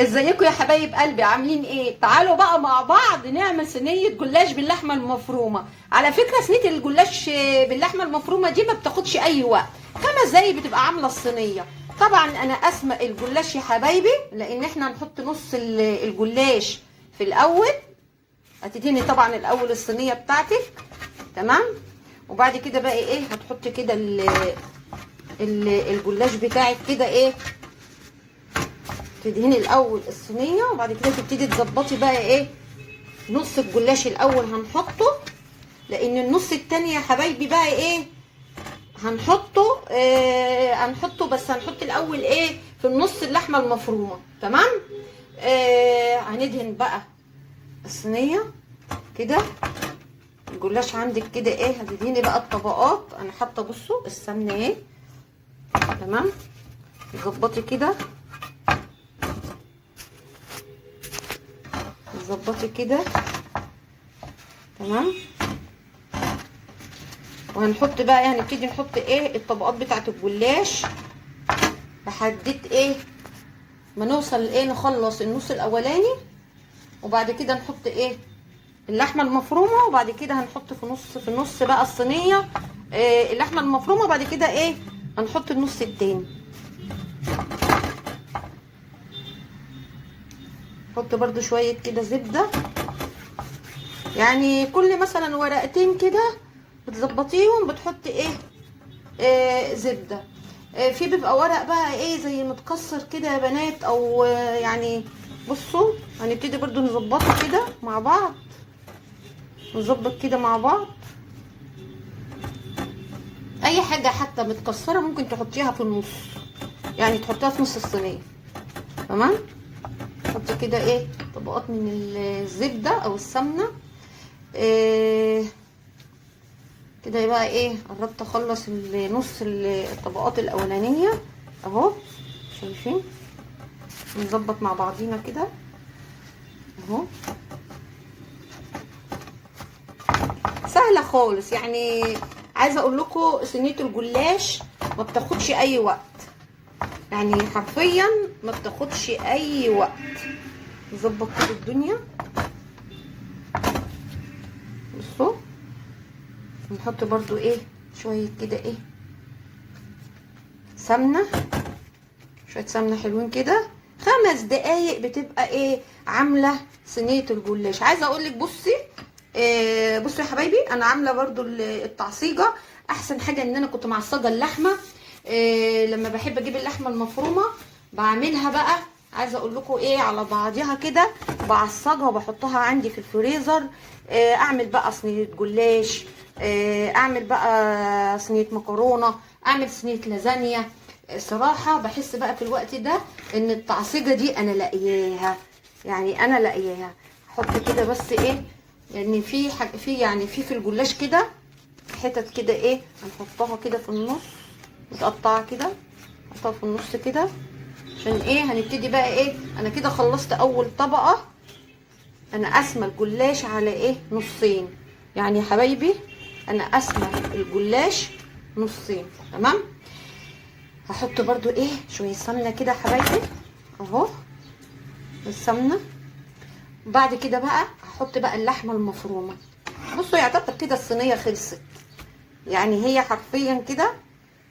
ازيكم يا حبايب قلبي، عاملين ايه؟ تعالوا بقى مع بعض نعمل صينيه جلاش باللحمه المفرومه. على فكره صينيه الجلاش باللحمه المفرومه دي ما بتاخدش اي وقت، 5 دقايق بتبقى عامله الصينيه. طبعا انا اسمى الجلاش يا حبايبي لان احنا هنحط نص الجلاش في الاول. هتدهني طبعا الاول الصينيه بتاعتك، تمام؟ وبعد كده بقى ايه، هتحطي كده الجلاش بتاعك كده ايه، تدهني الاول الصينيه وبعد كده تبتدي تظبطي بقى ايه. نص الجلاش الاول هنحطه، لان النص التاني يا حبايبي بقى ايه هنحطه. هنحطه، بس هنحط الاول ايه في النص اللحمه المفرومه، تمام؟ هندهن بقى الصينيه كده. الجلاش عندك كده ايه، هتدهني بقى الطبقات. انا حاطه بصوا السمنه اهي، تمام؟ تظبطي كده، تظبطي كده، تمام؟ وهنحط بقى، هنبتدي نحط ايه الطبقات بتاعه الجلاش لحد ايه ما نوصل ايه، نخلص النص الاولاني وبعد كده نحط ايه اللحمه المفرومه، وبعد كده هنحط في النص بقى الصينيه إيه اللحمه المفرومه، وبعد كده ايه هنحط النص التاني. نحط برده شويه كده زبده، يعني كل مثلا ورقتين كده بتظبطيهم بتحطي ايه زبده. في بيبقى ورق بقى ايه زي متكسر كده يا بنات، او يعني بصوا هنبتدي برضو نظبطه كده مع بعض، نظبط كده مع بعض. اي حاجه حتى متكسره ممكن تحطيها في النص، يعني تحطيها في نص الصينيه، تمام؟ حطي كده ايه طبقات من الزبده او السمنه. كده بقى ايه، قربت اخلص نص الطبقات الاولانيه اهو، شايفين؟ نظبط مع بعضينا كده اهو. سهله خالص يعني. عايزه اقول لكم صينيه الجلاش ما بتاخدش اي وقت، يعني حرفيا ما بتاخدش اي وقت. نظبط كده الدنيا، بصوا نحط برضو ايه شويه كده ايه سمنه، شويه سمنه حلوين كده. 5 دقايق بتبقى ايه عامله صينيه الجلاش. عايزه اقول لك بصي، بصوا يا حبايبي، انا عامله برضو التعصيجه. احسن حاجه ان انا كنت معصجه اللحمه. لما بحب اجيب اللحمه المفرومه بعملها بقى، عايزه اقول لكم ايه على بعضيها كده، بعصجها وبحطها عندي في الفريزر. اعمل بقى صينيه جلاش، اعمل بقى صينيه مكرونه، اعمل صينيه لازانيا. صراحه بحس بقى في الوقت ده ان التعصيجه دي انا لاقياها، يعني انا لاقياها. احط كده بس ايه، يعني في حاجه في الجلاش كده حتت كده ايه هنحطها كده في النص، متقطعه كده، نحطها في النص كده. عشان ايه هنبتدي بقى ايه، انا كده خلصت اول طبقه. انا قاسمه الجلاش على ايه نصين، يعني يا حبايبي انا قاسمه الجلاش نصين، تمام؟ هحط برضو ايه شويه سمنه كده يا حبايبي اهو، السمنه. بعد كده بقى هحط بقى اللحمه المفرومه. بصوا يعتبر كده الصينيه خلصت، يعني هي حرفيا كده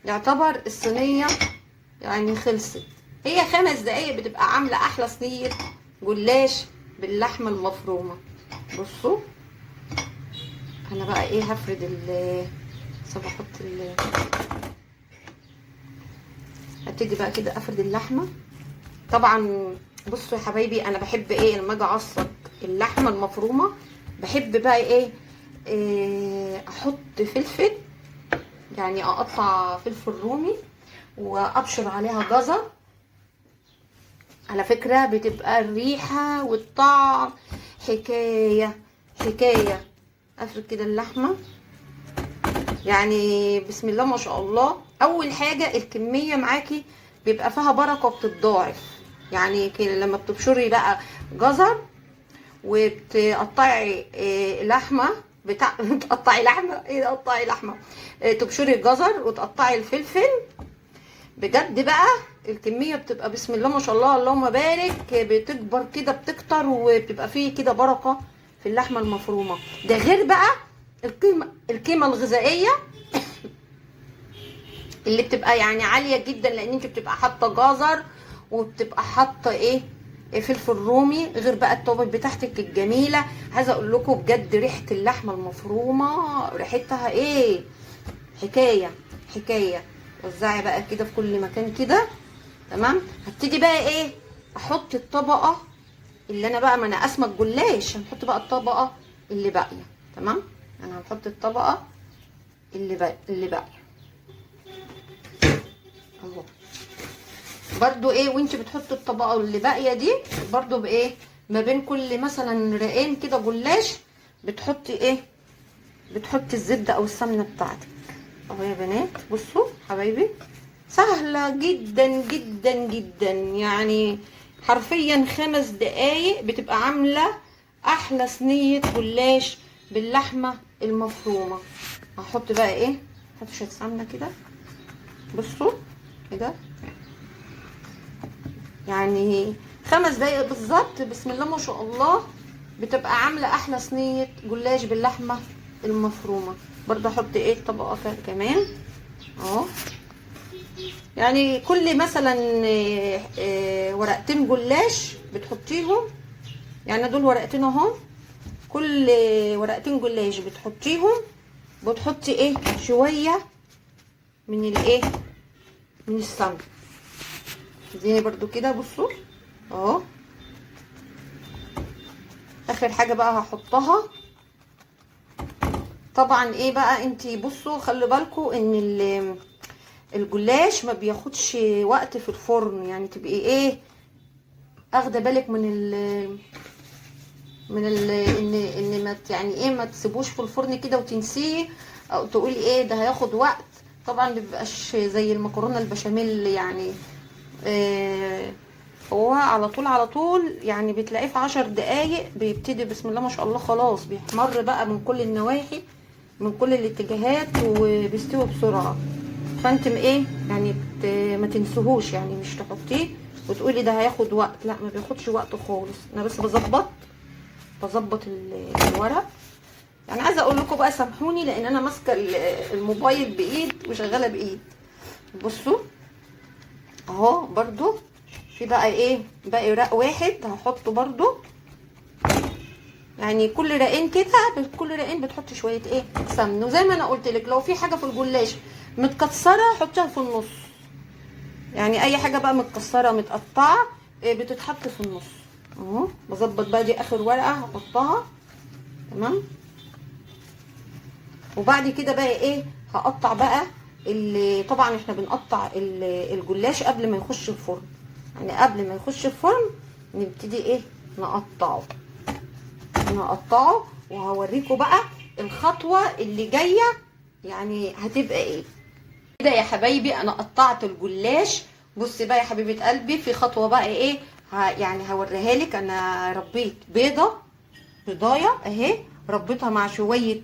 يعتبر الصينيه يعني خلصت. هي 5 دقايق بتبقى عامله احلى صينيه جلاش باللحمه المفرومه. بصوا انا بقى ايه هفرد بحط هبتدي بقى كده افرد اللحمه. طبعا بصوا يا حبايبي، انا بحب ايه لما اجي اعصج اللحمه المفرومه، بحب بقى إيه احط فلفل، يعني اقطع فلفل رومي وابشر عليها جزر. على فكره بتبقى الريحه والطعم حكايه حكايه. افرد كده اللحمه، يعني بسم الله ما شاء الله. اول حاجه الكميه معاكي بيبقى فيها بركه وبتتضاعف، يعني لما بتبشري بقى جزر وبتقطعي لحمه بتقطعي لحمه ايه، تقطعي لحمه، تبشري الجزر وتقطعي الفلفل. بجد بقى الكميه بتبقى بسم الله ما شاء الله اللهم بارك، بتكبر كده بتكتر، وبتبقى فيه كده بركه في اللحمه المفرومه. ده غير بقى القيمه الغذائيه اللي بتبقى يعني عاليه جدا، لان انت بتبقى حاطه جزر وبتبقى حاطه ايه فلفل رومي، غير بقى التوابل بتاعتك الجميله. عايزه اقول لكم بجد ريحه اللحمه المفرومه ريحتها ايه، حكايه حكايه. وزعي بقى كده في كل مكان كده. تمام. هبتدي بقى ايه احط الطبقه اللي انا بقى، ما انا قاسمه الجلاش، هنحط بقى الطبقه اللي باقيه. تمام. انا هنحط الطبقه اللي باقيه اهو. برضو ايه وانت بتحط الطبقه اللي باقيه دي، برضو بايه ما بين كل مثلا رقين كده جلاش بتحطي ايه، بتحطي الزبده او السمنه بتاعتك اهو يا بنات. بصوا حبايبي سهله جدا جدا جدا، يعني حرفيا 5 دقايق بتبقى عامله احلى صينيه جلاش باللحمه المفرومه. هحط بقى ايه، هحط شويه سمنه كده. بصوا كده يعني 5 دقايق بالظبط، بسم الله ما شاء الله بتبقى عامله احلى صينيه جلاش باللحمه المفرومه. برضه احط ايه طبقه كمان اهو. يعني كل مثلا ورقتين جلاش بتحطيهم، يعني دول ورقتين اهو، كل ورقتين جلاش بتحطيهم بتحطي ايه شويه من الايه، من السمنه. اديني برضو كده بصوا اهو. اخر حاجه بقى هحطها طبعا ايه بقى، انتي بصوا خلي بالكم ان الجلاش ما بياخدش وقت في الفرن، يعني تبقي ايه اخده بالك ان ما يعني ايه ما تسيبوش في الفرن كده وتنسيه، او تقولي ايه ده هياخد وقت. طبعا ما بيبقاش زي المكرونه البشاميل يعني هو على طول على طول، يعني بتلاقيه في 10 دقايق بيبتدي بسم الله ما شاء الله خلاص بيحمر بقى من كل النواحي من كل الاتجاهات وبيستوي بسرعه. فانت ايه يعني ما تنسوهوش، يعني مش تحطيه وتقولي ده هياخد وقت، لا ما بياخدش وقت خالص. انا بس بظبط الورق. يعني عايزه اقول لكم بقى سامحوني لان انا ماسكه الموبايل بايد وشغاله بايد. بصوا اهو برضو في بقى ايه باقي رق واحد هحطه برضو، يعني كل رقين كده كل رقين بتحطي شويه ايه سمن. وزي ما انا قلت لك لو في حاجه في الجلاش متكسره حطيها في النص، يعني اي حاجه بقى متكسره متقطعه بتتحط في النص اهو. بظبط بقى دي اخر ورقه هحطها. تمام. وبعد كده بقى ايه هقطع بقى اللي طبعا احنا بنقطع الجلاش قبل ما يخش الفرن، يعني قبل ما يخش الفرن نبتدي ايه نقطعه وهوريكم بقى الخطوه اللي جايه يعني هتبقى ايه. كده يا حبايبي انا قطعت الجلاش. بصي بقى يا حبيبه قلبي في خطوه بقى ايه يعني هوريها لك. انا ربيت بيضايه اهي، ربيتها مع شويه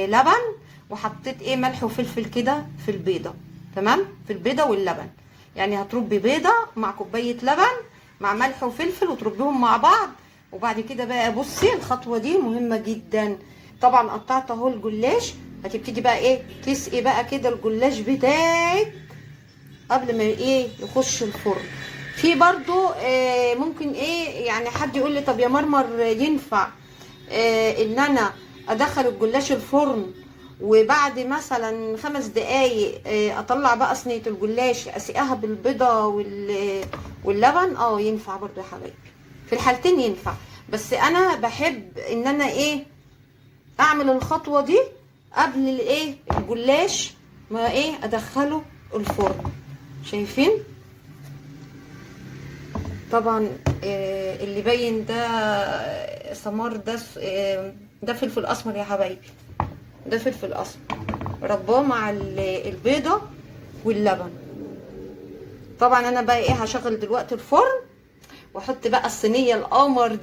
لبن، وحطيت ايه ملح وفلفل كده في البيضه. تمام. في البيضه واللبن، يعني هتربي بيضه مع كوبايه لبن مع ملح وفلفل وتربيهم مع بعض. وبعد كده بقى بصي الخطوه دي مهمه جدا. طبعا قطعت اهو الجلاش، هتبتدي بقى ايه تسقي بقى كده الجلاش بتاعك قبل ما ايه يخش الفرن. في برضو ممكن ايه يعني حد يقول لي طب يا مرمر ينفع ان انا ادخل الجلاش الفرن وبعد مثلا 5 دقايق اطلع بقى صينيه الجلاش اسقيها بالبيضه واللبن؟ ينفع برضو يا حبايبي، في الحالتين ينفع. بس انا بحب ان انا ايه اعمل الخطوه دي قبل الايه الجلاش ما ايه ادخله الفرن. شايفين طبعا اللي باين ده سمار، ده فلفل اسمر يا حبايبي، ده فلفل اسمر رباه مع البيضه واللبن. طبعا انا بقى ايه هشغل دلوقتي الفرن واحط بقى الصينيه القمر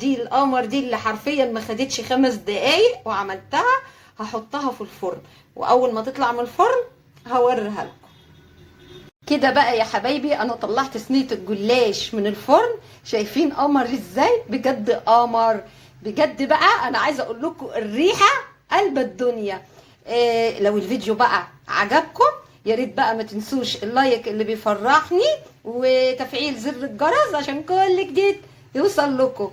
دي اللي حرفيا ما خدتش 5 دقايق وعملتها، هحطها في الفرن واول ما تطلع من الفرن هوريها لكم. كده بقى يا حبايبي انا طلعت صينيه الجلاش من الفرن. شايفين قمر ازاي؟ بجد قمر بجد. بقى انا عايزه اقول لكم الريحه قلب الدنيا. لو الفيديو بقى عجبكم يا ريت بقى ما تنسوش اللايك اللي بيفرحني وتفعيل زر الجرس عشان كل جديد يوصل لكم.